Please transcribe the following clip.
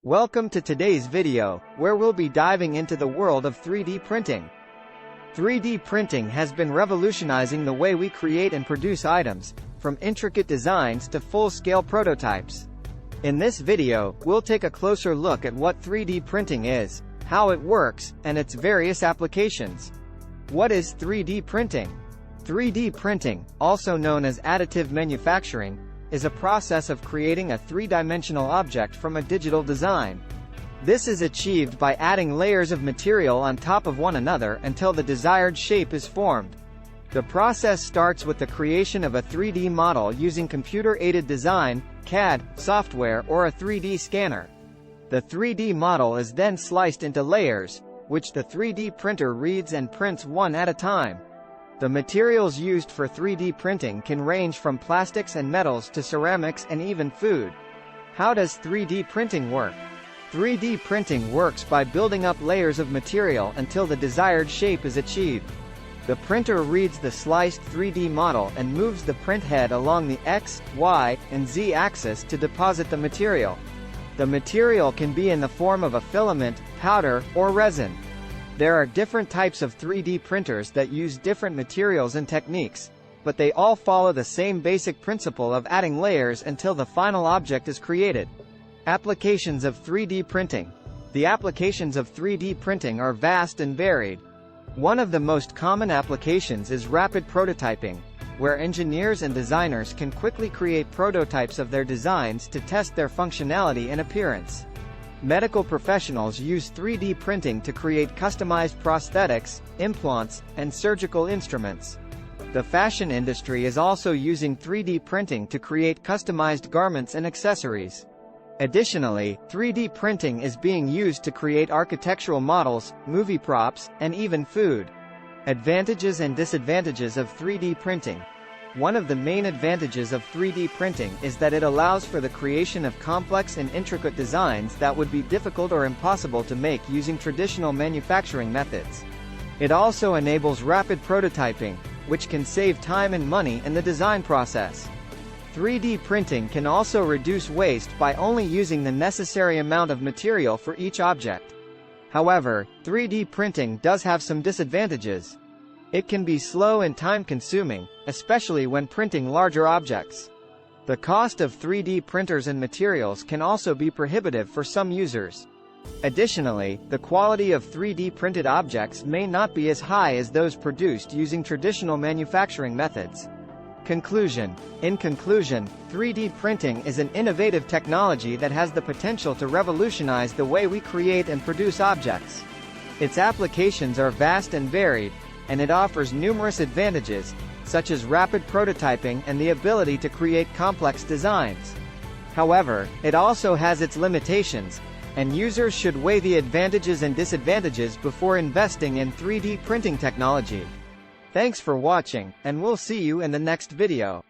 Welcome to today's video, where we'll be diving into the world of 3D printing. 3D printing has been revolutionizing the way we create and produce items, from intricate designs to full-scale prototypes. In this video, we'll take a closer look at what 3D printing is, how it works, and its various applications. What is 3D printing? 3D printing, also known as additive manufacturing, is a process of creating a three-dimensional object from a digital design. This is achieved by adding layers of material on top of one another until the desired shape is formed. The process starts with the creation of a 3D model using computer-aided design, CAD, software, or a 3D scanner. The 3D model is then sliced into layers, which the 3D printer reads and prints one at a time. The materials used for 3D printing can range from plastics and metals to ceramics and even food. How does 3D printing work? 3D printing works by building up layers of material until the desired shape is achieved. The printer reads the sliced 3D model and moves the print head along the X, Y, and Z axis to deposit the material. The material can be in the form of a filament, powder, or resin. There are different types of 3D printers that use different materials and techniques, but they all follow the same basic principle of adding layers until the final object is created. Applications of 3D printing. The applications of 3D printing are vast and varied. One of the most common applications is rapid prototyping, where engineers and designers can quickly create prototypes of their designs to test their functionality and appearance. Medical professionals use 3D printing to create customized prosthetics, implants, and surgical instruments. The fashion industry is also using 3D printing to create customized garments and accessories. Additionally, 3D printing is being used to create architectural models, movie props, and even food. Advantages and disadvantages of 3D printing. One of the main advantages of 3D printing is that it allows for the creation of complex and intricate designs that would be difficult or impossible to make using traditional manufacturing methods. It also enables rapid prototyping, which can save time and money in the design process. 3D printing can also reduce waste by only using the necessary amount of material for each object. However, 3D printing does have some disadvantages. It can be slow and time-consuming, especially when printing larger objects. The cost of 3D printers and materials can also be prohibitive for some users. Additionally, the quality of 3D printed objects may not be as high as those produced using traditional manufacturing methods. Conclusion. In conclusion, 3D printing is an innovative technology that has the potential to revolutionize the way we create and produce objects. Its applications are vast and varied, and it offers numerous advantages, such as rapid prototyping and the ability to create complex designs. However, it also has its limitations, and users should weigh the advantages and disadvantages before investing in 3D printing technology. Thanks for watching, and we'll see you in the next video.